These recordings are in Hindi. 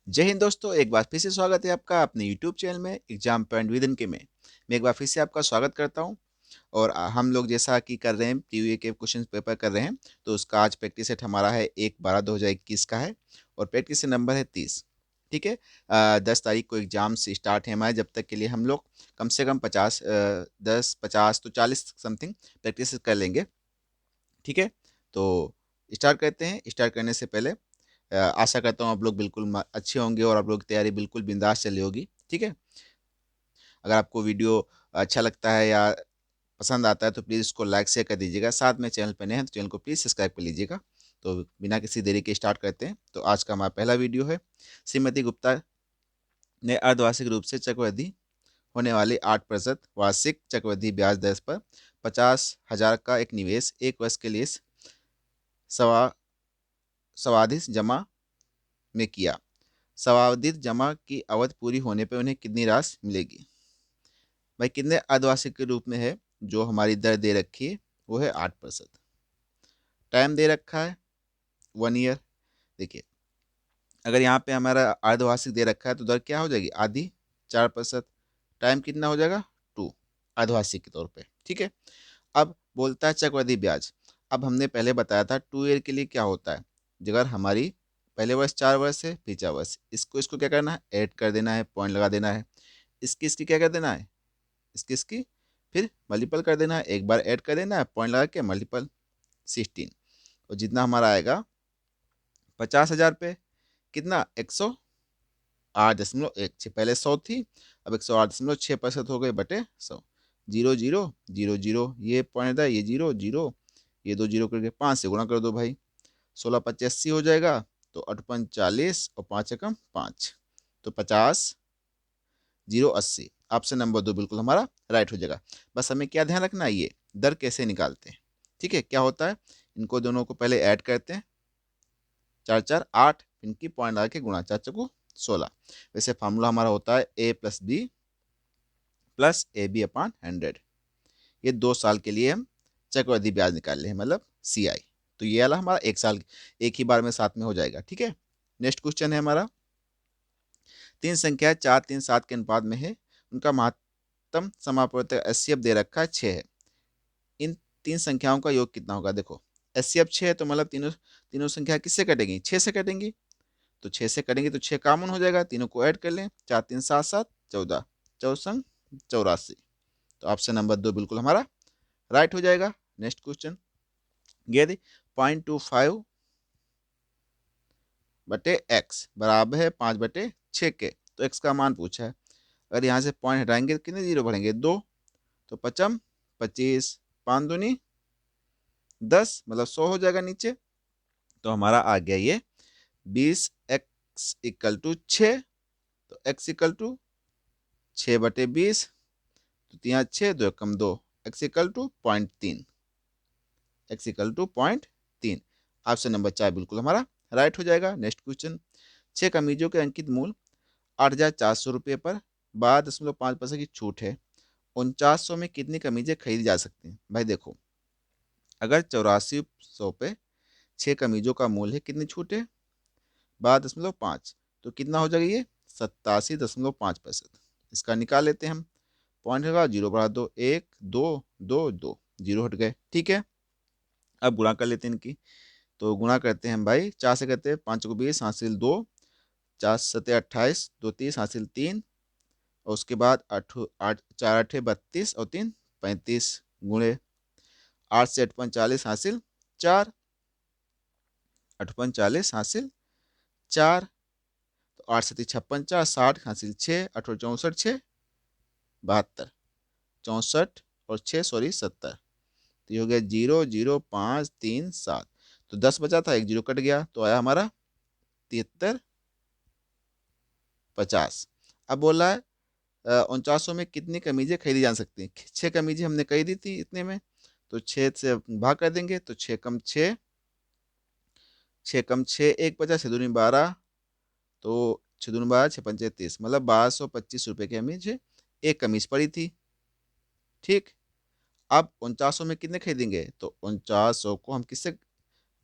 जय हिंद दोस्तों, एक बार फिर से स्वागत है आपका अपने यूट्यूब चैनल में एग्जाम पॉइंट विद इनके में। मैं एक बार फिर से आपका स्वागत करता हूं। और हम लोग जैसा कि कर रहे हैं टीयूए के क्वेश्चन पेपर कर रहे हैं, तो उसका आज प्रैक्टिस सेट हमारा है 1/12/2021 का है और प्रैक्टिस सेट नंबर है 30। ठीक है। 10 तारीख को एग्जाम से स्टार्ट है हमारे, जब तक के लिए हम लोग कम से कम 10 50 तो 40 समथिंग प्रैक्टिस कर लेंगे। ठीक है। तो स्टार्ट करते हैं। स्टार्ट करने से पहले आशा करता हूँ आप लोग बिल्कुल अच्छे होंगे और आप लोग की तैयारी बिल्कुल बिंदास चली होगी। ठीक है। अगर आपको वीडियो अच्छा लगता है या पसंद आता है तो प्लीज़ इसको लाइक शेयर कर दीजिएगा। साथ में चैनल पर नए हैं तो चैनल को प्लीज़ सब्सक्राइब कर लीजिएगा। तो बिना किसी देरी के स्टार्ट करते हैं। तो आज का हमारा पहला वीडियो है, श्रीमती गुप्ता ने अर्धवार्षिक रूप से चक्रवृद्धि होने वाली 8% वार्षिक चक्रवृद्धि ब्याज दर पर 50,000 का एक निवेश 1 वर्ष के लिए सवा सावधि जमा में किया। सावधि जमा की अवधि पूरी होने पर उन्हें कितनी राशि मिलेगी? भाई कितने अर्धवार्षिक के रूप में है जो हमारी दर दे रखी है, वो है 8%। टाइम दे रखा है 1 ईयर। देखिए, अगर यहाँ पे हमारा अर्धवार्षिक दे रखा है तो दर क्या हो जाएगी? आधी, 4%। टाइम कितना हो जाएगा? 2, अर्धवार्षिक के तौर पे। ठीक है। अब बोलता है चक्रवृद्धि ब्याज। अब हमने पहले बताया था 2 ईयर के लिए क्या होता है। अगर हमारी पहले वर्ष 4 वर्ष है, फिर 4 वर्ष, इसको इसको क्या करना है? ऐड कर देना है, पॉइंट लगा देना है। इसकी इसकी क्या कर देना है? इसकी इसकी फिर मल्टीपल कर देना है। एक बार ऐड कर देना है, पॉइंट लगा के मल्टीपल 16। और जितना हमारा आएगा 50,000 पे कितना? 108.16। पहले 100 थी, अब 108.6% हो गए बटे 100। 0 0 0 0, ये पॉइंट है, ये 0 0, ये 2 जीरो करके 5 से गुणा कर दो भाई। 16 × 5 = 80 हो जाएगा। तो 8×5 = 40 और 5 × 5 तो 50, 0 80। ऑप्शन नंबर 2 बिल्कुल हमारा राइट हो जाएगा। बस हमें क्या ध्यान रखना है, ये दर कैसे निकालते हैं। ठीक है। क्या होता है, इनको दोनों को पहले ऐड करते हैं, 4 4 8, इनकी पॉइंट लगा के गुणा, 4 4 16। वैसे फार्मूला हमारा होता है A+B+AB/100। ये 2 साल के लिए हम चक्रवृद्धि ब्याज निकाल रहे हैं, मतलब CI। तो ये वाला हमारा 1 साल एक ही बार में साथ में हो जाएगा। ठीक है। नेक्स्ट क्वेश्चन है हमारा, 3 संख्या 4 3 7 के अनुपात में है, उनका महत्तम समापवर्तक HCF दे रखा है 6 है। इन 3 संख्याओं का योग कितना होगा? देखो, HCF 6 है तो मतलब तीनों तीनों संख्या किससे कटेंगी? 6 से कटेंगी। तो 6 से कटेंगे तो 6 कॉमन हो जाएगा, तीनों को ऐड कर लें, 4 3 7 7 14, 14 84। तो ऑप्शन नंबर 2 बिल्कुल हमारा राइट हो जाएगा। नेक्स्ट क्वेश्चन, यदि 0.25 बटे एक्स बराबर है 5/6 के, तो एक्स का मान पूछा है। अगर यहाँ से पॉइंट हटाएंगे तो कितने जीरो बढ़ेंगे? 2। तो 5 25, 5 दूनी 10, मतलब 100 हो जाएगा नीचे। तो हमारा आ गया ये 20x = 6। तो x = 6/20। तो 3 6 2 कम 2, x = 0.3। x = 0.3। ऑप्शन नंबर 4 बिल्कुल हमारा राइट हो जाएगा। नेक्स्ट क्वेश्चन, 6 कमीजों के अंकित मूल्य 8,400 रुपये पर 12.5% की छूट है। 4900 में कितनी कमीजें खरीदी जा सकती हैं? भाई देखो, अगर 8400 पे 6 कमीजों का मूल्य है, कितनी छूट है? 12.5। तो कितना हो जाएगा ये? 87.5%। इसका निकाल लेते हैं हम। पॉइंट होगा, जीरो बढ़ा दो, 1 2 2 2, जीरो हट गए। ठीक है। अब गुणा कर लेते हैं इनकी। तो गुणा करते हैं हम भाई, 4 से करते हैं, 5 को 20 हासिल 2, 4 7 28, 2 30 हासिल 3, और उसके बाद 8 8 4 8 32 और 3 35 गुणे 8 से 8 40 हासिल 4, 8 40 हासिल 4। तो 8 से 56 4 60 हासिल 6, 8 64 6 72, 64 और 6 सॉरी 70। तो ये हो गया 0 0 5 3 7। तो 10 बचा था, एक जीरो कट गया, तो आया हमारा 73 50। अब बोला है 4900 में कितनी कमीजें खरीदी जा सकती हैं? 6 कमीजें हमने खरीदी थी इतने में, तो 6 से भाग कर देंगे तो 6 कम 6, 6 कम 6 1 बचा, 6 दूनी 12, तो 6 दूनी 12 6 पंचे 30, मतलब 1225 रुपये की हमें एक कमीज पड़ी थी। ठीक। अब 4900 में कितने खरीदेंगे? तो 4900 को हम किससे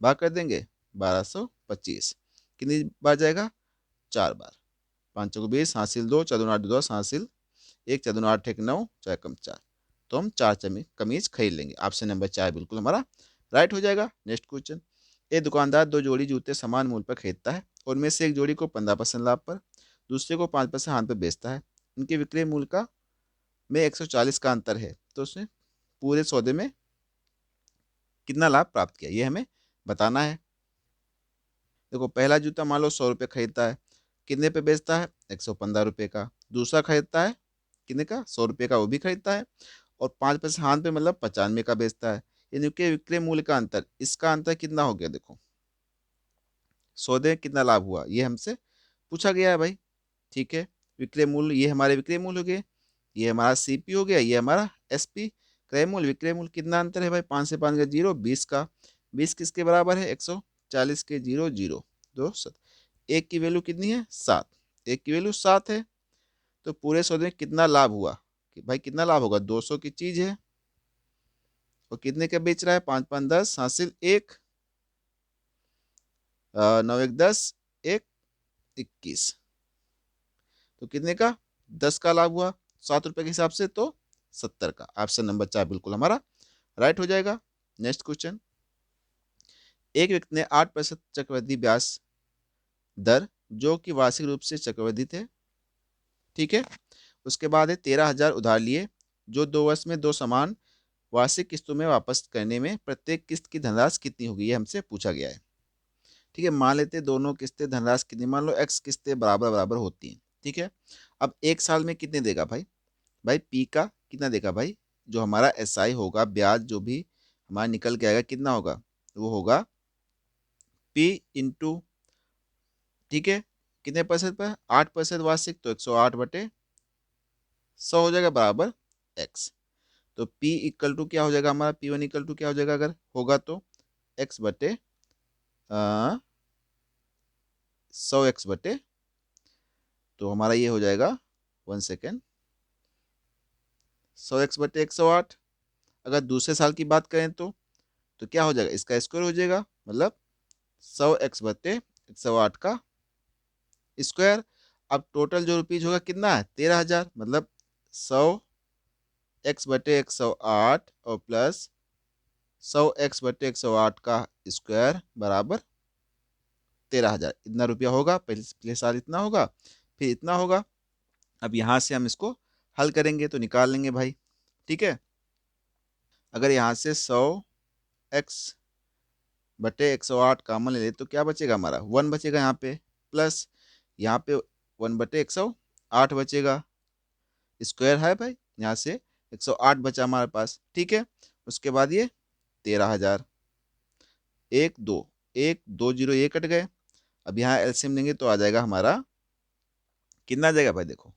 भाग कर देंगे? 1225। कितनी बार जाएगा? 4 बार। 5 चौको 20, हासिल 2, 4 दूनी 8, 2 10, हासिल 1, 4 दूनी 8 एक 9, 4 कम 4। तो हम 4 कमीज खरीद लेंगे। ऑप्शन नंबर 4 बिल्कुल हमारा राइट हो जाएगा। नेक्स्ट क्वेश्चन, एक दुकानदार 2 जोड़ी जूते समान मूल्य पर खरीदता है, उनमें से एक जोड़ी को 15% लाभ पर, दूसरे को 5% हानि पर बेचता है। इनके विक्रय मूल्य का में 140 का अंतर है, तो उसने पूरे सौदे में कितना लाभ प्राप्त किया, ये हमें बताना है। देखो, पहला जूता मान लो 100 रुपये खरीदता है, कितने पे बेचता है, 115 रुपये का। दूसरा खरीदता है कितने का, 100 रुपये का, वो भी खरीदता है, और 5% हाथ पे मतलब 95 का बेचता है। यानी कि विक्रय मूल्य का अंतर, इसका अंतर कितना हो गया, देखो सौदे में कितना लाभ हुआ, ये हमसे पूछा गया है भाई। ठीक है, विक्रय मूल्य, ये हमारे विक्रय मूल्य हो गए, ये हमारा सीपी हो गया, ये हमारा एसपी। क्रय मूल्य विक्रय मूल्य कितना अंतर है भाई, 5 से 5 का 0, 20 का। 20 किसके बराबर है, 140 के 0 0 2 7। एक की वैल्यू कितनी है, 7, एक की वैल्यू 7 है। तो पूरे सौदे में कितना लाभ हुआ, कि भाई कितना लाभ होगा, 200 की चीज है और कितने का बेच रहा है, 5 5 10, हासिल 1, 9 1 10, 1 21। तो कितने का, 10 का लाभ हुआ, 7 रुपए के हिसाब से, तो 70 का। ऑप्शन नंबर 4 बिल्कुल हमारा राइट हो जाएगा। नेक्स्ट क्वेश्चन, एक व्यक्ति ने 8% चक्रवृद्धि ब्याज दर, जो कि वार्षिक रूप से चक्रवृद्धि थे, ठीक है, उसके बाद है 13,000 उधार लिए, जो 2 वर्ष में 2 समान वार्षिक किस्तों में वापस करने में प्रत्येक किस्त की धनराशि कितनी होगी, ये हमसे पूछा गया है। ठीक है, मान लेते हैं दोनों किस्तें धनराशि कितनी, मान लो एक्स किस्तें बराबर बराबर होती हैं। ठीक है, अब एक साल में कितने देगा भाई, भाई पी का कितना देगा भाई, जो हमारा एस आई होगा, ब्याज जो भी हमारा निकल के आएगा कितना होगा, वो होगा पी इंटू, ठीक है, कितने परसेंट पर, 8% वार्षिक, तो 108/100 हो जाएगा बराबर एक्स। तो P इक्वल टू क्या हो जाएगा हमारा, P1 इक्वल टू क्या हो जाएगा अगर होगा तो, x/100x/, तो हमारा ये हो जाएगा 1 सेकेंड, 100x/108। अगर दूसरे साल की बात करें तो क्या हो जाएगा, इसका स्क्वायर हो जाएगा, मतलब 100x/108 का स्क्वायर। अब टोटल जो रुपीज होगा कितना है, 13,000, मतलब 100x/108 और प्लस 100x/108 का स्क्वायर बराबर 13,000। इतना रुपया होगा, पिछले साल इतना होगा, फिर इतना होगा। अब यहाँ से हम इसको हल करेंगे तो निकाल लेंगे भाई। ठीक है, अगर यहाँ से 100x/108 कॉमन ले ले तो क्या बचेगा हमारा, 1 बचेगा यहाँ पे, प्लस यहाँ पे 1/108 बचेगा, स्क्वायर है भाई, यहाँ से 108 बचा हमारे पास। ठीक है, उसके बाद ये 13,000, 1 2, 1 2 0 ये कट गए। अब यहाँ एलसीएम लेंगे तो आ जाएगा हमारा कितना आ जाएगा भाई, देखो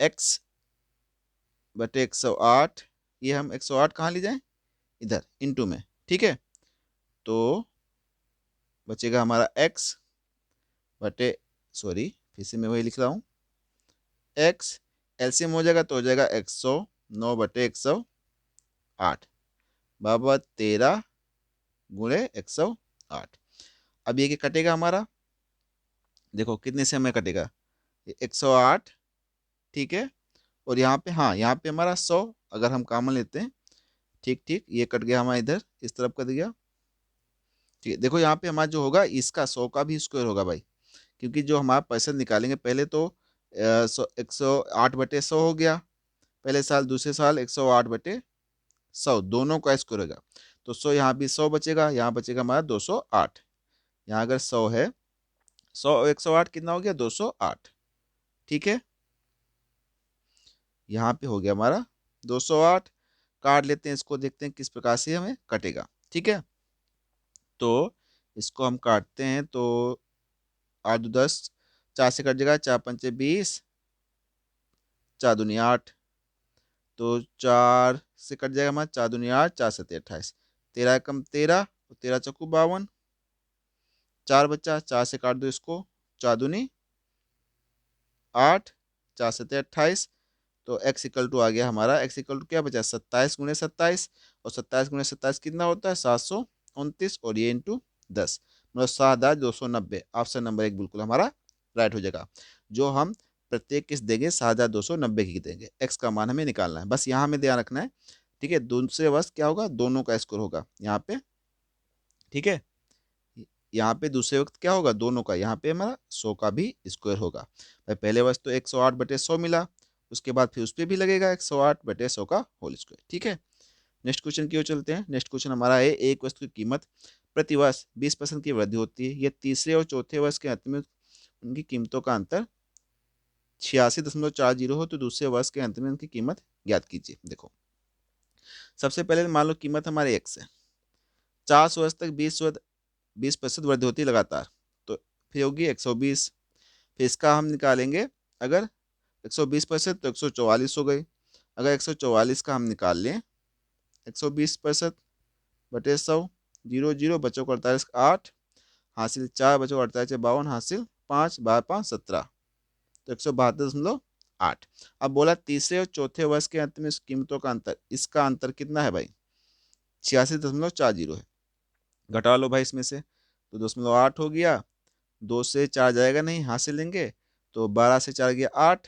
x/108, ये हम 108 कहाँ ले जाएं, इधर इनटू में। ठीक है, तो बचेगा हमारा x बटे, सॉरी फिर से मैं वही लिख रहा हूँ, x एलसीएम हो जाएगा तो हो जाएगा 109/108 बराबर 13 गुणे 108। अब ये क्या कटेगा हमारा, देखो कितने से हमें कटेगा, 108, ठीक है, और यहाँ पे, हाँ यहाँ पे हमारा 100 अगर हम कॉमन लेते हैं, ठीक ठीक, ये कट गया हमारा, इधर इस तरफ कट गया। ठीक है, देखो यहाँ पे हमारा जो होगा, इसका 100 का भी स्क्वायर होगा भाई, क्योंकि जो हमारा पैसा निकालेंगे पहले तो 108/100 हो गया पहले साल, दूसरे साल 108/100, दोनों का स्क्वायर होगा। तो 100 यहाँ भी 100 बचेगा, यहाँ बचेगा हमारा 208। यहाँ अगर 100 है, 100 और 108 कितना हो गया, 208। ठीक है, यहाँ पे हो गया हमारा 208। काट लेते हैं इसको, देखते हैं किस प्रकार से हमें कटेगा। ठीक है, तो इसको हम काटते हैं तो 8 2 10, 4 से कट जाएगा, 4 5 20, 4 दूनी 8, तो 4 से कट जाएगा हमारा, 4 दूनी 8, 4 7 28, 13 कम 13, 13 चौकू 52, 4 बच्चा, 4 से काट दो इसको, 4 दूनी 8, 4 7 28, तो x इक्वल टू आ गया हमारा, x इक्वल टू क्या बचा, 27 गुणे 27, और 27 गुणे 27 कितना होता है, 729, और ये इंटू 10, मतलब 7,290। ऑप्शन नंबर 1 बिल्कुल हमारा राइट हो जाएगा। जो हम प्रत्येक किस्त देंगे 7,290 की देंगे। एक्स का मान हमें निकालना है, बस यहाँ हमें ध्यान रखना है। ठीक है, दूसरे वर्ष क्या होगा, दोनों का स्कोर होगा यहाँ पे। ठीक है, यहाँ पे दूसरे वक्त क्या होगा, दोनों का, यहाँ पे हमारा 100 का भी स्क्वायर होगा। भाई पहले वर्ष तो 108/100 मिला, उसके बाद फिर उस पर भी लगेगा 108/100 का होल स्क्वायर। ठीक है, नेक्स्ट क्वेश्चन की ओर चलते हैं। नेक्स्ट क्वेश्चन हमारा है, एक वस्तु की कीमत प्रति वर्ष 20% की वृद्धि होती है। यह तीसरे और चौथे वर्ष के अंत में उनकी कीमतों का अंतर 86.40 हो तो दूसरे वर्ष के अंत में उनकी कीमत ज्ञात कीजिए। देखो, सबसे पहले मान लो कीमत हमारे एक्स है, 400 वर्ष तक 20% वृद्धि होती है लगातार, तो फिर होगी 120। फिर इसका हम निकालेंगे, अगर 120% तो 144 हो गई। अगर 144 का हम निकाल लें 120% बटे 100, 0 0 बचो 48 8, हासिल 4 बचो 48 52, हासिल 5 5 17, तो 172.8। अब बोला तीसरे और चौथे वर्ष के अंत में इस कीमतों का अंतर, इसका अंतर कितना है भाई, 86.40 है। घटा लो भाई इसमें से, तो 2.8 हो गया, 2 से 4 जाएगा नहीं, हासिल लेंगे तो 12 से 4 गया 8,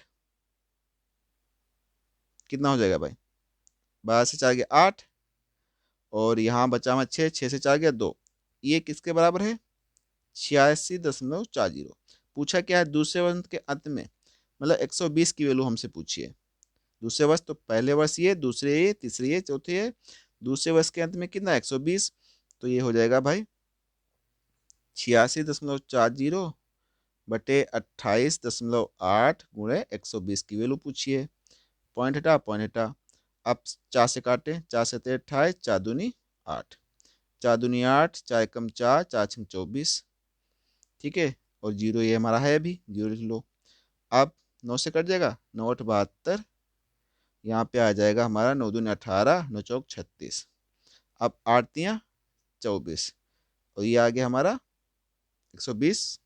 कितना हो जाएगा भाई, 12 से 4 गया 8, और यहाँ बचा हमारा 6, 6 से 4 गया 2, ये किसके बराबर है, 86.40। पूछा क्या है, दूसरे वर्ष के अंत में, मतलब 120 की वैल्यू हमसे पूछी है। दूसरे वर्ष तो पहले वर्ष ये, दूसरे ये, तीसरे ये, चौथे ये, दूसरे वर्ष के अंत में कितना 120, तो ये हो जाएगा भाई 86.40 बटे 28.8 गुणे 120 की वैल्यू पूछी है। पॉइंट हटा, पॉइंट हटा, अब 4 से काटे, 4 से 28, 4 दूनी 8, 4 दूनी 8, 4 एकम 4, 4 छंग 24। ठीक है, और जीरो ये हमारा है अभी, जीरो लिख लो। अब 9 से कट जाएगा, 9 8 72, यहाँ पे आ जाएगा हमारा 9 दूनी 18, 9 चौक 36, अब 8 तियाँ 24, और ये आ गया हमारा 120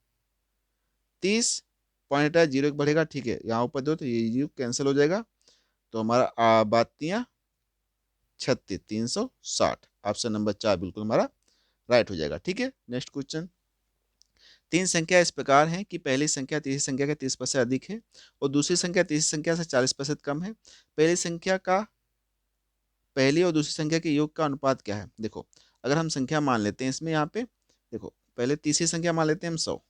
30। पॉइंट है, जीरो बढ़ेगा। ठीक है, यहाँ ऊपर दो तो ये जीरो कैंसिल हो जाएगा, तो हमारा बातियाँ 36, 360, ऑप्शन नंबर 4 बिल्कुल हमारा राइट हो जाएगा। ठीक है, नेक्स्ट क्वेश्चन। तीन संख्या इस प्रकार हैं कि पहली संख्या तीसरी संख्या के 30% अधिक है और दूसरी संख्या तीसरी संख्या से 40% कम है। पहली संख्या का, पहली और दूसरी संख्या के योग का अनुपात क्या है। देखो, अगर हम संख्या मान लेते हैं इसमें, यहाँ पे देखो, पहले तीसरी संख्या मान लेते हैं हम 100,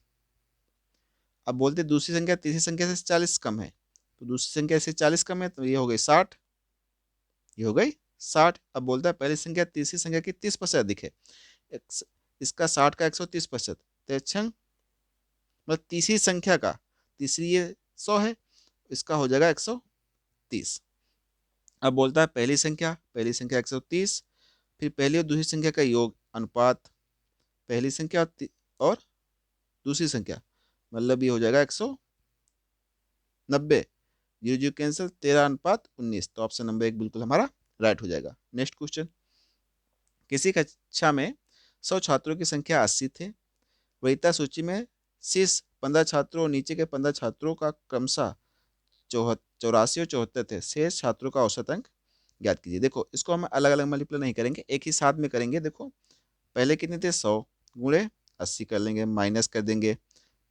अब बोलते दूसरी संख्या तीसरी संख्या से 40 कम है, तो दूसरी संख्या से 40 कम है तो ये हो गई 60, ये हो गई 60। अब बोलता है पहली संख्या तीसरी संख्या की 30% अधिक है, इसका 60 का 130%, तो अच्छा, मतलब तीसरी संख्या का, तीसरी ये 100 है, इसका हो जाएगा 130। अब बोलता है पहली संख्या 130, फिर पहली और दूसरी संख्या का योग अनुपात, पहली संख्या और दूसरी संख्या, मतलब ये हो जाएगा 190, जीरो जीरो कैंसिल, 13:19, तो ऑप्शन नंबर 1 बिल्कुल हमारा राइट हो जाएगा। Next question. किसी कक्षा में 100 छात्रों की संख्या 80 थे, वरीयता सूची में शीर्ष 15 छात्रों और नीचे के 15 छात्रों का क्रमशः 84 और 74 थे, शेष छात्रों का औसत अंक ज्ञात कीजिए। देखो, इसको हम अलग अलग मल्टीप्लाई नहीं करेंगे, एक ही साथ में करेंगे। देखो, पहले कितने थे, 100 गुणे 80 कर लेंगे, माइनस कर देंगे,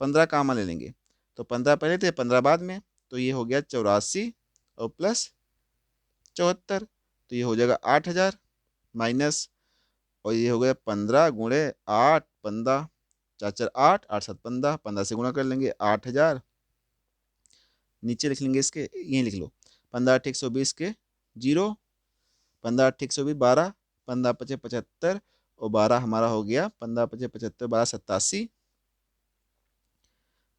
15 कामा ले लेंगे, तो 15 पहले थे 15 बाद में, तो ये हो गया 84 और प्लस 74, तो ये हो जाएगा 8000 माइनस, और ये हो गया 15 गुणे 8, 15 4 4 8, 8 7 15, 15 से गुणा कर लेंगे 8000, नीचे लिख लेंगे इसके, यहीं लिख लो, 15 8 120 के जीरो, 15 8 120 12, 15 5 75, और 12 हमारा हो गया, 15 5 75, 12 87,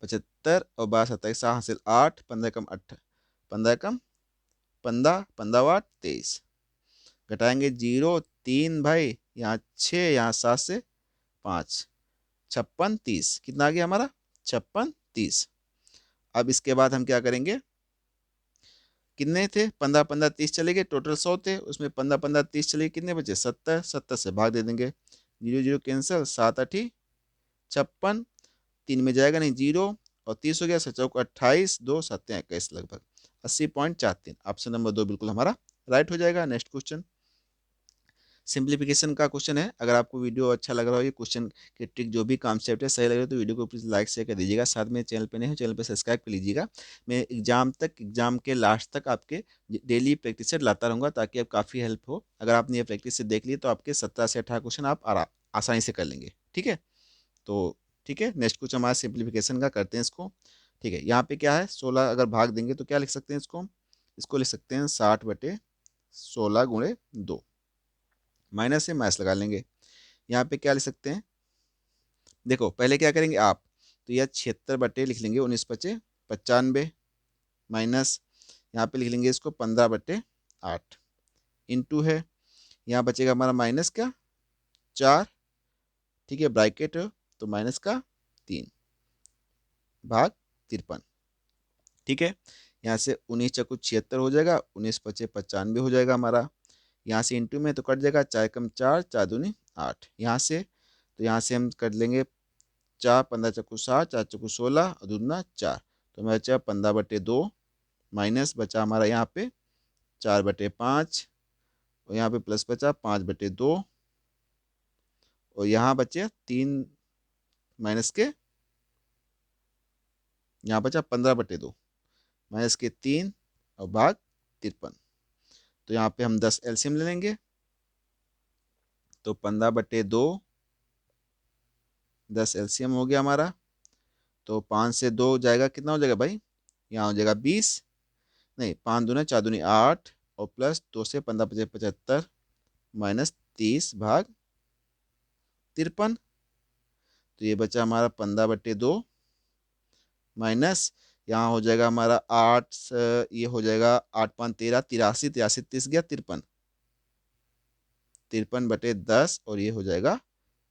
75 और 12 27 हासिल 8, 15 कम 8, 15 कम 15, 15 8 23, घटाएंगे 0 3 भाई, यहाँ 6, यहाँ 7 से 5, 56 30, कितना आ गया हमारा 56 30। अब इसके बाद हम क्या करेंगे, कितने थे, 15 15 30 चले गए, टोटल 100 थे, उसमें 15 15 30 चले गए, कितने बचे 70, 70 से भाग दे देंगे, जीरो जीरो कैंसिल, 7 8 56, 3 में जाएगा नहीं जीरो, और 30 हो गया, 7 28, 2 7 21, लगभग 80.43, ऑप्शन नंबर 2 बिल्कुल हमारा राइट हो जाएगा। Next question. सिंप्लीफिकेशन का क्वेश्चन है। अगर आपको वीडियो अच्छा लग रहा हो, ये क्वेश्चन की ट्रिक जो भी कॉन्सेप्ट है सही लग रहा है तो वीडियो को प्लीज़ लाइक शेयर कर दीजिएगा। साथ में चैनल पे नहीं हो, चैनल पे सब्सक्राइब कर लीजिएगा। मैं एग्जाम के लास्ट तक आपके डेली प्रैक्टिस सेट लाता रहूँगा ताकि आप काफ़ी हेल्प हो। अगर आपने ये प्रैक्टिस सेट देख ली तो आपके 17 से 18 क्वेश्चन आप आसानी से कर लेंगे। ठीक है, तो ठीक है, नेक्स्ट क्वेश्चन हमारा सिंप्लीफिकेशन का करते हैं इसको। ठीक है, यहाँ पे क्या है, 16 अगर भाग देंगे तो क्या लिख सकते हैं इसको लिख सकते हैं 60/16 × 2। माइनस से माइनस लगा लेंगे। यहाँ पे क्या लिख सकते हैं, देखो पहले क्या करेंगे आप, तो यह 76 बटे लिख लेंगे 19×5 = 95, माइनस यहाँ पे लिख लेंगे इसको 15/8 इंटू है, यहाँ बचेगा हमारा माइनस का 4, ठीक है, ब्रैकेट तो माइनस का 3/53। ठीक है, यहाँ से 19×4 हो जाएगा, 19×5 = 95 हो जाएगा हमारा। यहाँ से इंटू में तो कट जाएगा, 4 × 4 = 4 × 8। यहाँ से तो यहाँ से हम कर लेंगे 4 15×4 = 4 × 16 और दूना 4, तो हमारा बचा 15/2 माइनस बचा हमारा यहाँ पे 4/5 और यहाँ पे प्लस बचा 5/2 और यहाँ बचे 3 माइनस के, यहाँ बचा 15/2 माइनस के 3 और भाग 53। तो यहाँ पे हम 10 एलसीएम ले लेंगे, तो 15/2 10 एलसीएम हो गया हमारा। तो 5 से 2 जाएगा, कितना हो जाएगा भाई, यहाँ हो जाएगा 20, नहीं 5 दूना 4 दूनी 8 और प्लस 2 से 15×5 = 75 माइनस 30/53। तो ये बचा हमारा 15/2 माइनस यहाँ हो जाएगा हमारा 8, ये हो जाएगा 8×5 = 13, 83, 83 30 गया 53, 53/10 और ये हो जाएगा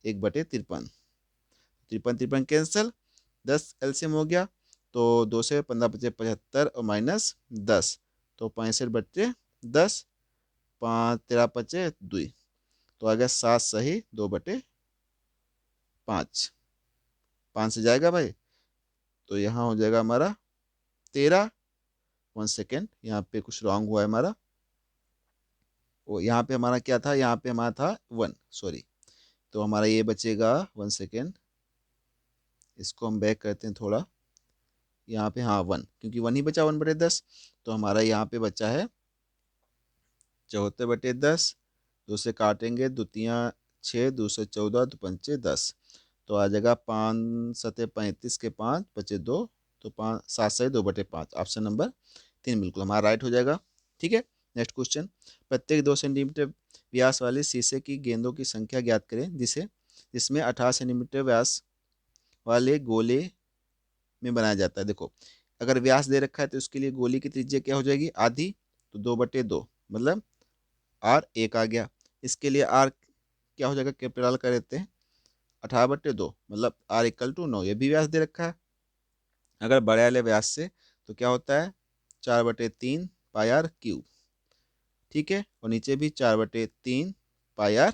1/53, 53 कैंसिल, 10 एलसीएम हो गया। तो 2 से 15×5 = 75 और माइनस 10, तो 65/10, 5 13 5 2, तो आ गया 7 सही 2/5, 5 से जाएगा भाई, तो यहाँ हो जाएगा हमारा 13। 1 सेकेंड, यहाँ पे कुछ रॉन्ग हुआ है हमारा, वो यहाँ पे हमारा क्या था, यहाँ पे हमारा था 1, सॉरी, तो हमारा ये बचेगा 1 सेकेंड, इसको हम बैक करते हैं थोड़ा, यहाँ पे हाँ 1, क्योंकि 1 ही बचा 1/10, तो हमारा यहाँ पे बचा है 74/10, 2 से काटेंगे, 2 × 6, 2 से 14, 2 × 5 = 10, तो आ जाएगा 5 × 7 = 35 के 5 बचे 2, तो 5 7 से 2/5, ऑप्शन नंबर 3 बिल्कुल हमारा राइट हो जाएगा। ठीक है, नेक्स्ट क्वेश्चन, प्रत्येक 2 सेंटीमीटर व्यास वाले शीशे की गेंदों की संख्या ज्ञात करें जिसमें 18 सेंटीमीटर व्यास वाले गोले में बनाया जाता है। देखो अगर व्यास दे रखा है तो उसके लिए गोली की त्रिज्या क्या हो जाएगी, आधी, तो 2/2 मतलब R1 आ गया। इसके लिए R क्या हो जाएगा, कैपिटल कर देते हैं, 18/2 मतलब R = 9, ये भी व्यास दे रखा है। अगर बड़े वाले व्यास से तो क्या होता है 4/3 πr³, ठीक है, और नीचे भी 4/3 πr³,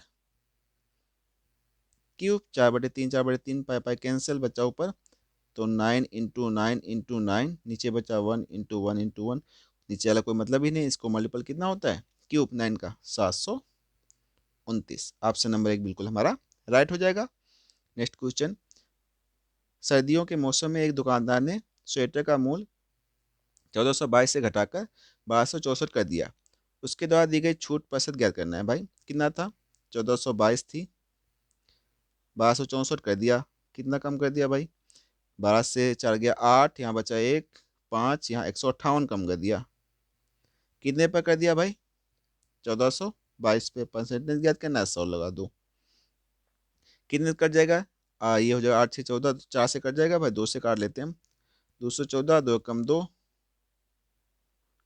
4/3 4/3 पाई कैंसिल, बचा ऊपर, तो 9 × 9 × 9, नीचे बचा 1 × 1 × 1, नीचे वाला कोई मतलब ही नहीं, इसको मल्टीपल कितना होता है क्यूब 9 का 729, ऑप्शन नंबर 1 बिल्कुल हमारा राइट हो जाएगा। नेक्स्ट क्वेश्चन, सर्दियों के मौसम में एक दुकानदार ने स्वेटर का मूल्य 1422 से घटाकर 1264 कर दिया। उसके द्वारा दी गई छूट प्रतिशत ज्ञात करना है। भाई कितना था, 1422 थी, 1264 कर दिया, कितना कम कर दिया भाई, 12 से 4 गया 8, यहाँ बचा 1 5, यहाँ 158 कम कर दिया, कितने पर कर दिया भाई, 1422 पे परसेंटेज ज्ञात करना है, 100 लगा दो, कितने कट जाएगा, ये हो जाएगा 8 से 14, 4 से कट जाएगा भाई, 2 से काट लेते हैं हम, 214, 2 कम 2,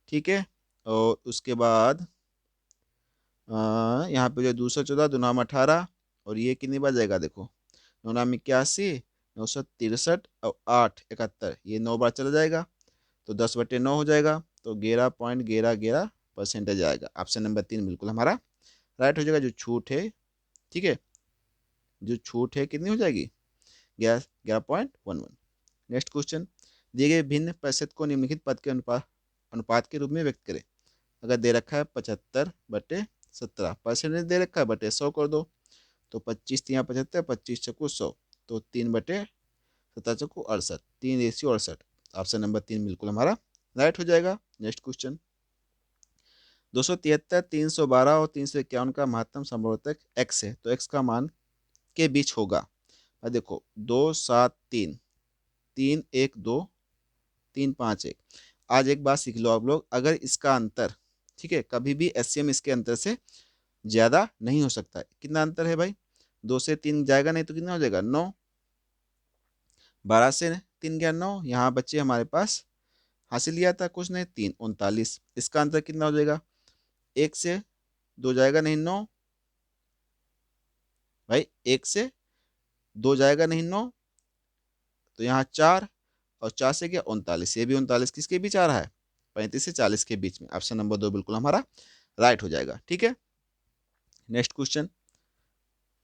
ठीक है, और उसके बाद यहाँ पे जो 214 2 नाम 18 और ये कितनी बार जाएगा, देखो 9 नाम 81, 963 और 8 71, ये 9 बार चला जाएगा, तो 10/9 हो जाएगा, तो 11.11% आएगा, ऑप्शन नंबर 3 बिल्कुल हमारा राइट हो जाएगा। जो छूट है, ठीक है, जो छूट है कितनी हो जाएगी, 11.11। नेक्स्ट क्वेश्चन, दिए गए भिन्न प्रतिशत को निम्नलिखित पद के अनुपात के रूप में व्यक्त करें। अगर दे रखा है 75/25 17 परसेंटेज दे रखा है, बटे 100 कर दो। तो 25 यहाँ 75, 25 चक्कू 100, तो 3/17 चक्कू 68, 3:68। ऑप्शन नंबर 3 बिल्कुल हमारा राइट हो जाएगा। नेक्स्ट क्वेश्चन, 273, 312 और 351 का महत्तम संभवतः x है, तो x का मान के बीच होगा। अब देखो 2 7 3 3 1 2 3 5 1। आज एक बात सीख लो आप लोग, अगर इसका अंतर, ठीक है, कभी भी एचसीएम इसके अंतर से ज्यादा नहीं हो सकता है। कितना अंतर है भाई, 2 से 3 जाएगा नहीं तो कितना हो जाएगा 9, 12 से 3 गया 9, यहाँ बच्चे हमारे पास हासिल लिया था कुछ नहीं 3 39। इसका अंतर कितना हो जाएगा, 1 से 2 जाएगा नहीं 9 भाई, 1 से 2 जाएगा नहीं 9, तो यहाँ 4 और 4 से गया 39, ये भी 39 किसके बीच आ रहा है, 35 से 40 के बीच में। ऑप्शन नंबर 2 बिल्कुल हमारा राइट हो जाएगा। ठीक है, नेक्स्ट क्वेश्चन,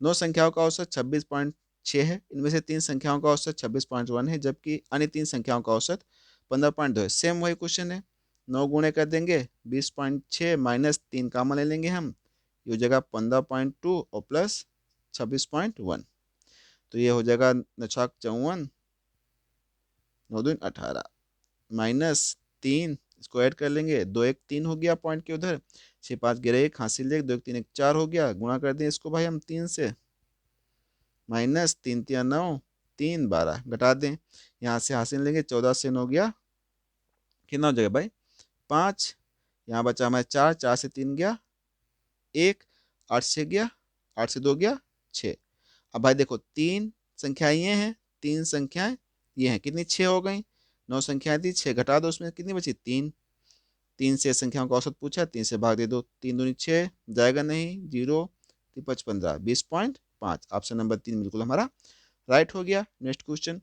9 संख्याओं का औसत 26.6 है, इनमें से 3 संख्याओं का औसत 26.1 है, जबकि अन्य 3 संख्याओं का औसत 15.2 है। सेम वही क्वेश्चन है, 9 गुणे कर देंगे 20.6 माइनस 3 कामा ले लेंगे हम, ये हो जाएगा 15.2 और प्लस 26.1, तो ये हो जाएगा 54, 9 दूनी 18 माइनस 3, इसको ऐड कर लेंगे, 2 1 3 हो गया पॉइंट के उधर, 6 5 11 1 हासिल 1, 2 1 3 1 4 हो गया, गुणा कर दें इसको भाई हम 3 से, माइनस 3 3 9, 3 12 घटा दें, यहाँ से हासिल लेंगे 14 से 9 गया, कितना हो जाएगा भाई 5, यहाँ बचा हमारे 4, 4 से 3 गया 1, 8 से गया 8 से 2 गया 6। अब भाई देखो 3 संख्याएं ये हैं, 3 संख्याएं ये हैं, कितनी 6 हो गई, 9 संख्याएं थी 6 घटा दो, उसमें कितनी बची 3, 3 से संख्याओं का औसत पूछा, 3 से भाग दे दो, 3 दूनी 6 जाएगा नहीं 0, 3 5 15, 20.5। ऑप्शन नंबर 3 बिल्कुल हमारा राइट हो गया। नेक्स्ट क्वेश्चन,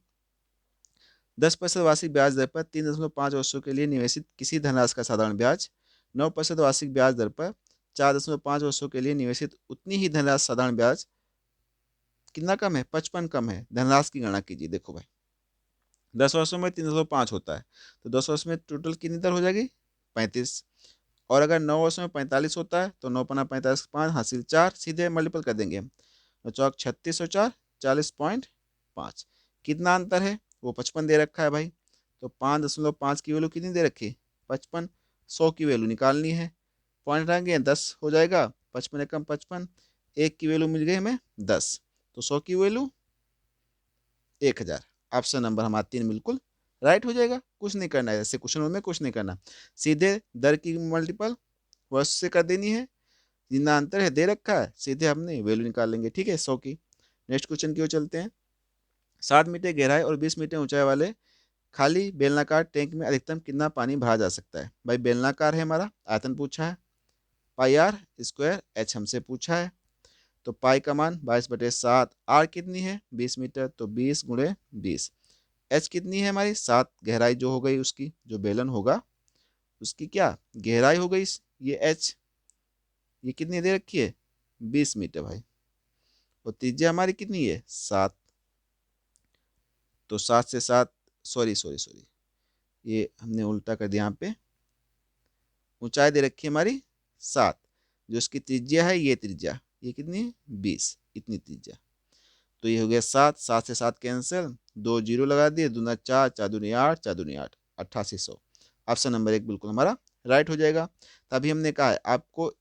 10% वार्षिक ब्याज दर पर 3.5 वर्षों के लिए निवेशित किसी धनराशि का साधारण ब्याज 9% वार्षिक ब्याज दर पर 4.5 वर्षों के लिए निवेशित उतनी ही धनराशि साधारण ब्याज कितना कम है, 55 कम है। धनराशि की गणना कीजिए। देखो भाई 10 वर्षों में 3.5 होता है, तो 10 वर्ष में टोटल कितनी दर हो जाएगी 35, और अगर 9 वर्षों में 45 होता है तो 9 पन्ना 45 5 हासिल 4, सीधे मल्टीपल कर देंगे हम, तो चौक 36 और 4 40.5। कितना अंतर है, वो 55 दे रखा है भाई, तो 5.5 की वैल्यू कितनी दे रखी 55, 100 की वैल्यू निकालनी है, पॉइंट रहेंगे 10 हो जाएगा, 55 एकम 55, 1 की वैल्यू मिल गई हमें 10, तो 100 की वैल्यू 1000। ऑप्शन नंबर हमारा 3 बिल्कुल राइट हो जाएगा। कुछ नहीं करना है, ऐसे क्वेश्चन में कुछ नहीं करना, सीधे दर की मल्टीपल वर्ष से कर देनी है, जितना अंतर है दे रखा है, सीधे हमने वैल्यू निकाल लेंगे। ठीक है 100 की। नेक्स्ट क्वेश्चन की ओर चलते हैं, 7 मीटर गहराई और 20 मीटर ऊंचाई वाले खाली बेलनाकार टैंक में अधिकतम कितना पानी भरा जा सकता है। भाई बेलनाकार है हमारा, आयतन पूछा है, पाई आर स्क्वायर एच हमसे पूछा है, तो पाई का मान 22/7, आर कितनी है 20 मीटर, तो 20 गुणे 20, एच कितनी है हमारी 7, गहराई जो हो गई उसकी, जो बेलन होगा उसकी क्या गहराई हो गई, ये एच, ये कितनी दे रखी है 20 मीटर भाई, और त्रिज्या हमारी कितनी है 7, तो 7 से 7, सॉरी सॉरी सॉरी, ये हमने उल्टा कर दिया, यहाँ पे ऊंचाई दे रखी है हमारी 7, जो इसकी त्रिज्या है ये त्रिज्या, ये कितनी है 20, इतनी त्रिज्या, तो ये हो गया 7, 7 से 7 कैंसिल, 2 जीरो लगा दिए, दूना 4, 4 दूनी 8, 4 दूनी 8, 8800। ऑप्शन नंबर 1 बिल्कुल हमारा राइट हो जाएगा। तभी हमने कहा है आपको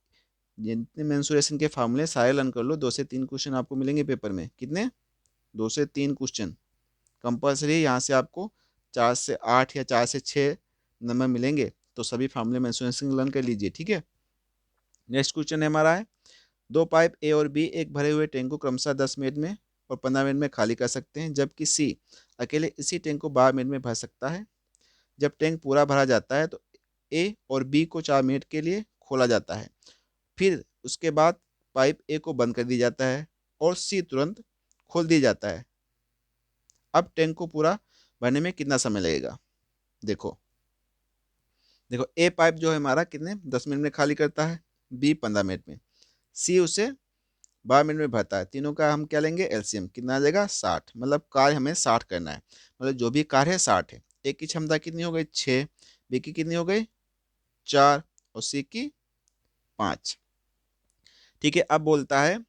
जितने मेंसुरेशन के फार्मूले सारे लर्न कर लो, 2 से 3 क्वेश्चन आपको मिलेंगे पेपर में, कितने 2 से 3 क्वेश्चन कंपल्सरी, यहाँ से आपको 4 से 8 या 4 से 6 नंबर मिलेंगे, तो सभी फार्मूले मेंसुरेशन लर्न कर लीजिए। ठीक है, नेक्स्ट क्वेश्चन है हमारा है, 2 पाइप ए और बी एक भरे हुए टैंक को क्रमशः 10 मिनट में और 15 मिनट में खाली कर सकते हैं, जबकि सी अकेले इसी टैंक को 12 मिनट में भर सकता है। जब टैंक पूरा भरा जाता है तो ए और बी को 4 मिनट के लिए खोला जाता है, फिर उसके बाद पाइप ए को बंद कर दिया जाता है और सी तुरंत खोल दिया जाता है। अब टैंक को पूरा भरने में कितना समय लगेगा। देखो देखो ए पाइप जो है हमारा कितने 10 मिनट में खाली करता है, बी 15 मिनट में, सी उसे 12 मिनट में भरता है, तीनों का हम क्या लेंगे एलसीएम, कितना आ जाएगा 60, मतलब कार्य हमें 60 करना है, मतलब जो भी कार्य है 60 है। ए की क्षमता कितनी हो गई 6, बी की कितनी हो गई 4 और सी की 5, ठीक है, अब बोलता है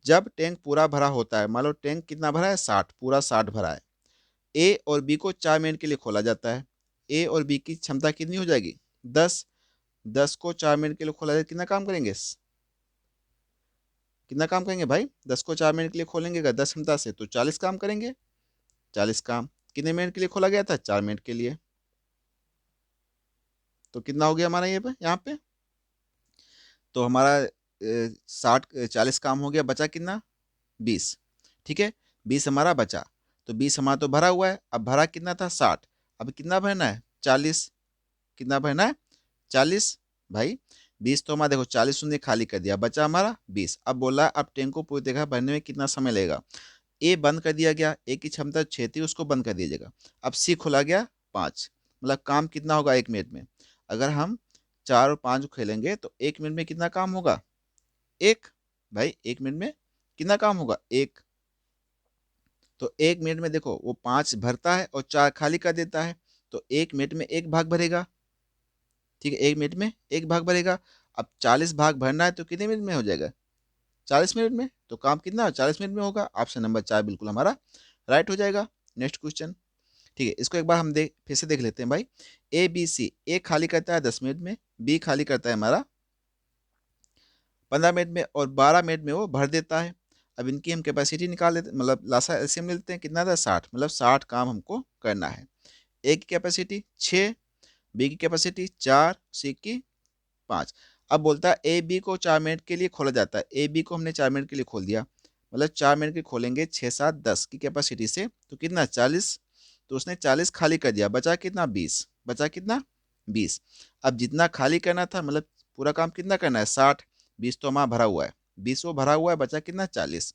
जब टैंक पूरा भरा होता है, मान लो टैंक कितना भरा है 60, पूरा 60 भरा है, ए और बी को 4 मिनट के लिए खोला जाता है। ए और बी की क्षमता कितनी हो जाएगी 10, 10 को 4 मिनट के लिए खोला जाए, कितना काम करेंगे, कितना काम करेंगे भाई, 10 को 4 मिनट के लिए खोलेंगे अगर 10 क्षमता से तो 40 काम करेंगे। 40 काम कितने मिनट के लिए खोला गया था, 4 मिनट के लिए। तो कितना हो गया हमारा ये पे यहाँ पे, तो हमारा 40 काम हो गया, बचा कितना 20। ठीक है, 20 हमारा बचा, तो 20 हमारा तो भरा हुआ है, अब भरा कितना था 60, अब कितना भरना है 40, कितना भरना है 40 भाई। 20 तो हमारा देखो 40 उन्हें खाली कर दिया, बचा हमारा 20। अब बोला अब टैंक को पूरी तरह भरने में कितना समय लगेगा। ए बंद कर दिया गया, ए की क्षमता 6 थी, उसको बंद कर दिया जाएगा। अब सी खोला गया 5, मतलब काम कितना होगा 1 मिनट में। अगर हम 4 और 5 को खेलेंगे तो 1 मिनट में कितना काम होगा, एक भाई 1 मिनट में कितना काम होगा, एक। तो 1 मिनट में देखो वो 5 भरता है और 4 खाली कर देता है, तो 1 मिनट में एक भाग भरेगा। ठीक है, 1 मिनट में एक भाग भरेगा। अब 40 भाग भरना है तो कितने मिनट में हो जाएगा, 40 मिनट में। तो काम कितना 40 मिनट में होगा। ऑप्शन नंबर 4 बिल्कुल हमारा राइट हो जाएगा। Next question. ठीक है, इसको एक बार हम फिर से देख लेते हैं भाई। ए बी सी, ए खाली करता है 10 मिनट में, बी खाली करता है हमारा 15 मिनट में, और 12 मिनट में वो भर देता है। अब इनकी हम कैपेसिटी निकाल लेते, मतलब लासा एलसीएम ले लेते हैं, कितना था 60, मतलब 60 काम हमको करना है। ए की कैपेसिटी 6, बी की कैपेसिटी 4, सी की 5। अब बोलता है ए बी को 4 मिनट के लिए खोला जाता है, ए बी को हमने 4 मिनट के लिए खोल दिया, मतलब 4 मिनट के खोलेंगे 6 7 10 की कैपेसिटी से, तो कितना 40। तो उसने 40 खाली कर दिया, बचा कितना 20, बचा कितना 20। अब जितना खाली करना था, मतलब पूरा काम कितना करना है 60, 20 तो हमारा भरा हुआ है, 20 वो भरा हुआ है, बचा कितना 40।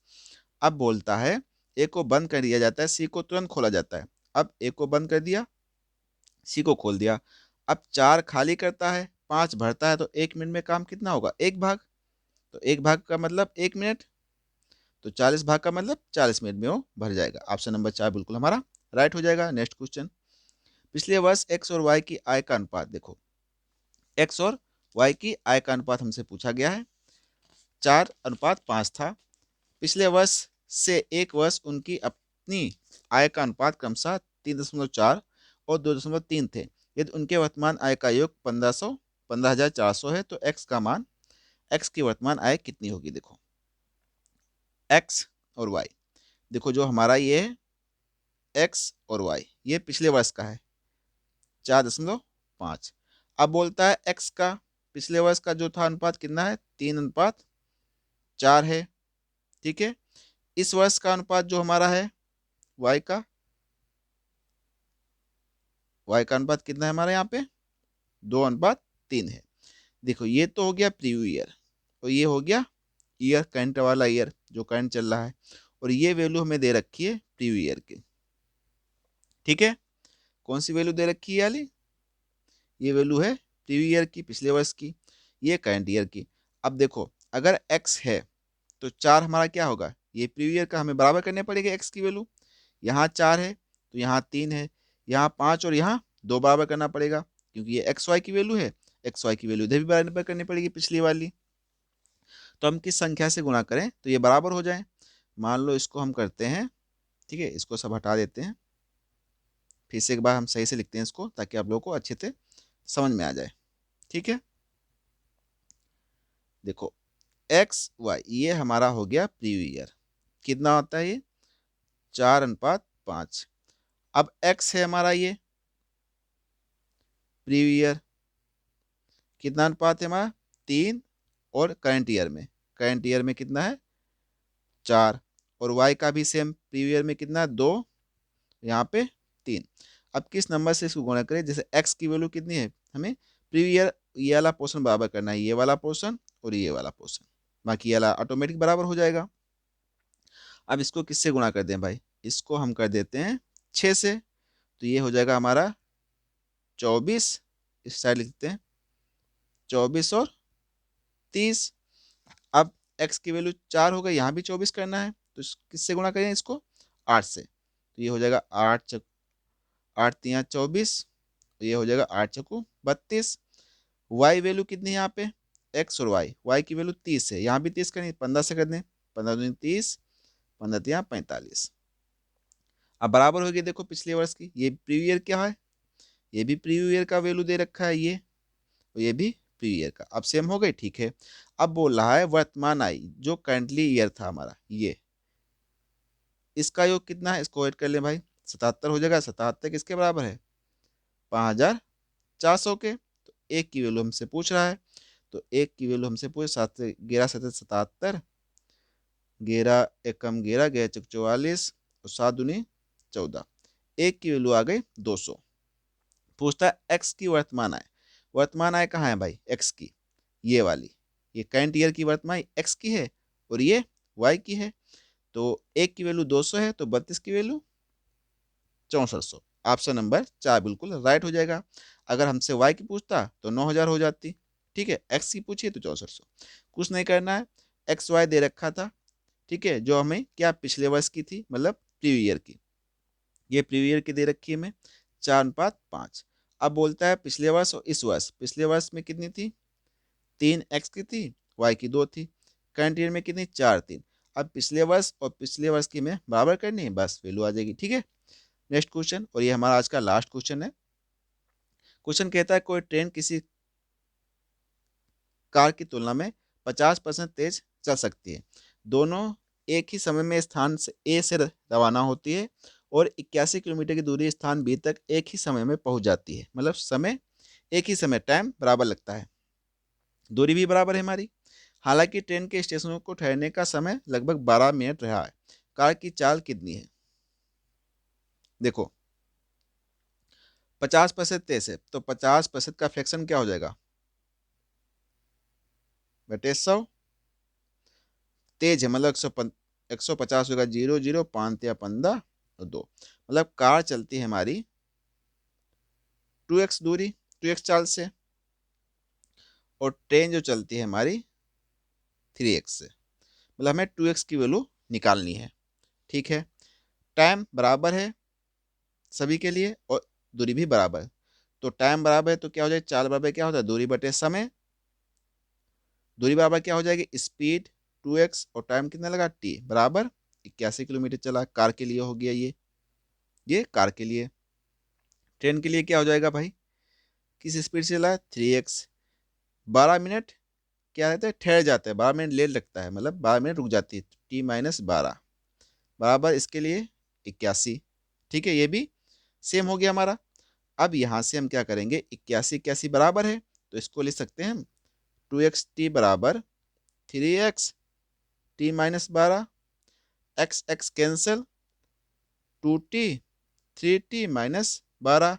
अब बोलता है ए को बंद कर दिया जाता है, सी को तुरंत खोला जाता है। अब ए को बंद कर दिया, सी को खोल दिया। अब 4 खाली करता है, 5 भरता है, तो 1 मिनट में काम कितना होगा, एक भाग। तो एक भाग का मतलब 1 मिनट, तो 40 भाग का मतलब 40 मिनट में वो भर जाएगा। ऑप्शन नंबर 4 बिल्कुल हमारा राइट हो जाएगा। Next question. पिछले वर्ष एक्स और वाई की आय का अनुपात देखो, एक्स और वाई की आय का अनुपात हमसे पूछा गया है, 4:5 था। पिछले वर्ष से एक वर्ष उनकी अपनी आय का अनुपात क्रमशः 3.4 और 2.3 थे। यदि उनके वर्तमान आय का योग 15,400 है तो एक्स का मान, एक्स की वर्तमान आय कितनी होगी। देखो एक्स और वाई, देखो जो हमारा ये है एक्स और वाई, ये पिछले वर्ष का है 4.5। अब बोलता है एक्स का पिछले वर्ष का जो था अनुपात कितना है, 3:4 है। ठीक है, इस वर्ष का अनुपात जो हमारा है वाई का, वाई का अनुपात कितना है हमारे यहाँ पे 2:3 है। देखो ये तो हो गया प्रीवियस ईयर, और ये हो गया ईयर करंट वाला ईयर जो करंट चल रहा है, और ये वैल्यू हमें दे रखी है प्रीवियस ईयर की। ठीक है, कौन सी वैल्यू दे रखी है वाली, ये वैल्यू है प्रीवियस ईयर की, पिछले वर्ष की, ये करंट ईयर की। अब देखो अगर एक्स है तो 4 हमारा क्या होगा, ये प्रीवियस ईयर का हमें बराबर करने पड़ेगा एक्स की वैल्यू। यहाँ 4 है तो यहाँ 3 है, यहाँ 5 और यहाँ 2 बराबर करना पड़ेगा, क्योंकि ये एक्स वाई की वैल्यू है, एक्स वाई की वैल्यू इधर भी बराबर करनी पड़ेगी पिछली वाली। तो हम किस संख्या से गुणा करें तो ये बराबर हो जाए। मान लो इसको हम करते हैं, ठीक है, इसको सब हटा देते हैं, फिर से एक बार हम सही से लिखते हैं इसको ताकि आप लोगों को अच्छे से समझ में आ जाए। ठीक है, देखो एक्स वाई ये हमारा हो गया प्रीवियस ईयर, कितना होता है ये 4:5। अब एक्स है हमारा ये प्रीवियस ईयर, कितना अनुपात है हमारा 3, और करंट ईयर में, करंट ईयर में कितना है 4, और वाई का भी सेम प्रीवियस ईयर में कितना 2, यहाँ पे 3। अब किस नंबर से इसको गुणा करें, जैसे एक्स की वैल्यू कितनी है, हमें प्रीवियस ईयर ये वाला पोर्शन बराबर करना है, ये वाला पोर्शन और ये वाला पोर्शन, बाकी ये वाला ऑटोमेटिक बराबर हो जाएगा। अब इसको किससे गुणा कर दें भाई, इसको हम कर देते हैं 6 से, तो ये हो जाएगा हमारा 24, इस साइड लिखते हैं 24 और 30। अब x की वैल्यू 4 हो गई, यहाँ भी 24 करना है, तो किससे गुणा करें इसको 8 से, तो ये हो जाएगा 8 3 24, ये हो जाएगा 8 चौको 32। y वैल्यू कितनी है यहाँ पे एक्स और वाई की वैल्यू 30 है, यहाँ भी 30 करनी, 15 से कर दें, 15 दूनी 30, 15 तिया 45। अब बराबर होगी, देखो पिछले वर्ष की, ये प्रीवियस ईयर क्या है, ये भी प्रीवियस ईयर का वैल्यू दे रखा है ये, और ये भी प्रीवियस ईयर का, अब सेम हो गई, ठीक है। अब बोल रहा है वर्तमान आय जो करंटली ईयर था हमारा ये, इसका योग कितना है, इसको ऐड कर ले भाई, 77 हो जाएगा। 77 किसके बराबर है, 5400 के। तो एक की वैल्यू हमसे पूछ रहा है, तो एक की वैल्यू हमसे पूछ, 7 से 11 77, 11 एकम 11, 11 चौक 44 और 7 दूनी 14, एक की वैल्यू आ गई 200। पूछता है एक्स की वर्तमान आय, वर्तमान आय कहाँ है भाई, एक्स की, ये वाली, ये करंट ईयर की वर्तमान एक्स की है और ये वाई की है। तो एक की वैल्यू 200 है, तो 32 की वैल्यू 6400। ऑप्शन नंबर 4 बिल्कुल राइट हो जाएगा। अगर हमसे वाई की पूछता तो 9000 हो जाती, ठीक है। एक्स की पूछिए तो 6400। कुछ नहीं करना है, एक्स वाई दे रखा था, ठीक है, जो हमें क्या पिछले वर्ष की थी, मतलब प्रीवियस ईयर की, ये प्रीवियस ईयर की दे रखी है हमें 4:5। अब बोलता है पिछले वर्ष और इस वर्ष, पिछले वर्ष में कितनी थी, 3 एक्स की थी, वाई की 2 थी, करंट ईयर में कितनी, 4 3। अब पिछले वर्ष और पिछले वर्ष की में बराबर करनी है, बस वैल्यू आ जाएगी, ठीक है। नेक्स्ट क्वेश्चन, और ये हमारा आज का लास्ट क्वेश्चन है। क्वेश्चन कहता है कोई ट्रेन किसी कार की तुलना में 50% तेज चल सकती है, दोनों एक ही समय में स्थान से ए से रवाना होती है और 81 किलोमीटर की दूरी स्थान बी तक एक ही समय में पहुंच जाती है, मतलब समय एक ही समय, टाइम बराबर लगता है, दूरी भी बराबर है हमारी। हालांकि ट्रेन के स्टेशनों को ठहरने का समय लगभग 12 मिनट रहा है, कार की चाल कितनी है। देखो 50% तेज है, तो 50% का फ्रैक्शन क्या हो जाएगा, बटे 100। तेज है मतलब 150 होगा, 0 0 5 या 15 और 2, मतलब कार चलती है हमारी 2x दूरी, 2x चाल से, और ट्रेन जो चलती है हमारी 3x से, मतलब हमें 2x की वैल्यू निकालनी है, ठीक है। टाइम बराबर है सभी के लिए और दूरी भी बराबर, तो टाइम बराबर है तो क्या हो जाएगा, चाल बराबर क्या होता है, दूरी बटे समय, दूरी बराबर क्या हो जाएगी, स्पीड 2x और टाइम कितना लगा t बराबर 81 किलोमीटर चला, कार के लिए हो गया ये कार के लिए। ट्रेन के लिए क्या हो जाएगा भाई, किस स्पीड से चला है, 3x, 12 मिनट क्या रहता है, ठहर जाता है, 12 मिनट लेट लगता है, मतलब 12 मिनट रुक जाती है, t-12 बराबर इसके लिए 81, ठीक है। ये भी सेम हो गया हमारा। अब यहाँ से हम क्या करेंगे, 81 बराबर है, तो इसको लिख सकते हैं हम 2x बराबर 3x t-12, x x cancel, 2t 3t-12,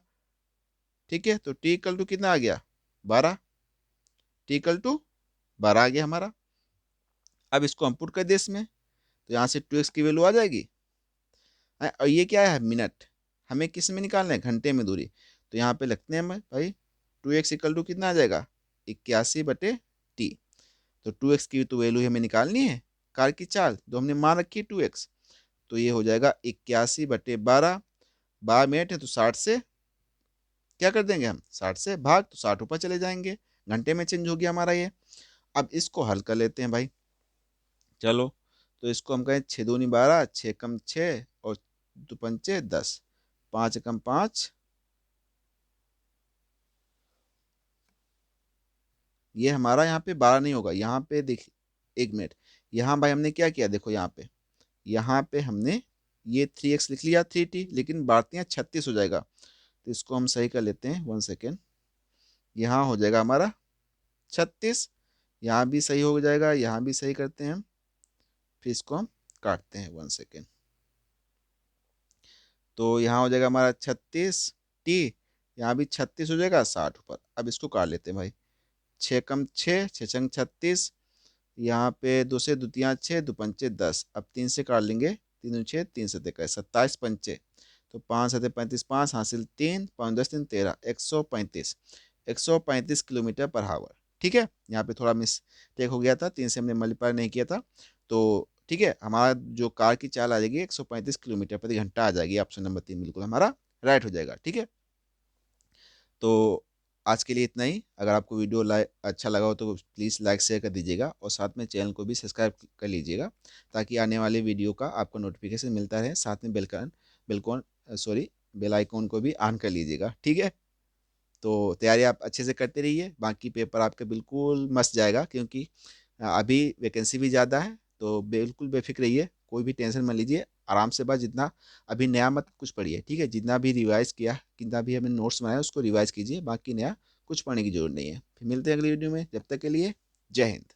ठीक है। तो t इक्वल टू कितना आ गया, 12, t इक्वल टू 12 आ गया हमारा। अब इसको हम पुट कर दे इसमें, तो यहाँ से 2x की वैल्यू आ जाएगी, और ये क्या है, मिनट, हमें किस में निकालना है, घंटे में दूरी, तो यहाँ पे लगते हैं हम भाई 2x इक्वल टू कितना आ जाएगा, 81/t। तो 2x की तो वैल्यू हमें निकालनी है, कार की चाल जो हमने मान रखी है 2x, तो ये हो जाएगा 81/12, 12 मिनट है तो 60 से क्या कर देंगे हम, 60 से भाग, तो 60 ऊपर चले जाएंगे, घंटे में चेंज हो गया हमारा ये। अब इसको हल कर लेते हैं भाई, चलो। तो इसको हम कहें 6 दूनी 12, 6 कम 6 और 2 पंचे 10, 5 कम 5, ये हमारा यहाँ पे 12 नहीं होगा, यहाँ पे देख, 1 मिनट, यहाँ भाई हमने क्या किया, देखो यहाँ पे हमने ये 3x लिख लिया 3t, लेकिन बारतियाँ 36 हो जाएगा, तो इसको हम सही कर लेते हैं, 1 सेकेंड, यहाँ हो जाएगा हमारा 36, यहाँ भी सही हो जाएगा, यहाँ भी सही करते हैं हम, फिर इसको हम काटते हैं, 1 सेकेंड, तो यहाँ हो जाएगा हमारा 36t, यहाँ भी 36 हो जाएगा, 60 ऊपर। अब इसको काट लेते हैं भाई, 6 कम 6, 6 छंग 36, यहाँ पे 2 से द्वितीया 6, 2 पंचे 10, अब 3 से काट लेंगे, 3 6 3 7 27 पंचे, तो 5 7 35, 5 हासिल 3, 5 10 3 13, 135, 135 किलोमीटर पर आवर, ठीक है। यहाँ पे थोड़ा मिस्टेक हो गया था, 3 से हमने मल्टीप्लाई नहीं किया था, तो ठीक है, हमारा जो कार की चाल आ जाएगी 135 किलोमीटर प्रति घंटा आ जाएगी, ऑप्शन नंबर 3 बिल्कुल हमारा राइट हो जाएगा, ठीक है। तो आज के लिए इतना ही। अगर आपको वीडियो अच्छा लगा हो तो प्लीज़ लाइक शेयर कर दीजिएगा और साथ में चैनल को भी सब्सक्राइब कर लीजिएगा, ताकि आने वाले वीडियो का आपको नोटिफिकेशन मिलता रहे। साथ में बेलकॉन सॉरी बेल आइकॉन को भी ऑन कर लीजिएगा, ठीक है। तो तैयारी आप अच्छे से करते रहिए, बाकी पेपर आपका बिल्कुल मस्त जाएगा, क्योंकि अभी वैकेंसी भी ज़्यादा है। तो बिल्कुल बेफिक्र रहिए, कोई भी टेंशन मत लीजिए, आराम से बस जितना अभी नया मत कुछ पढ़िए, ठीक है। जितना भी रिवाइज़ किया, जितना भी हमने नोट्स बनाया उसको रिवाइज़ कीजिए, बाकी नया कुछ पढ़ने की ज़रूरत नहीं है। फिर मिलते हैं अगली वीडियो में, जब तक के लिए जय हिंद।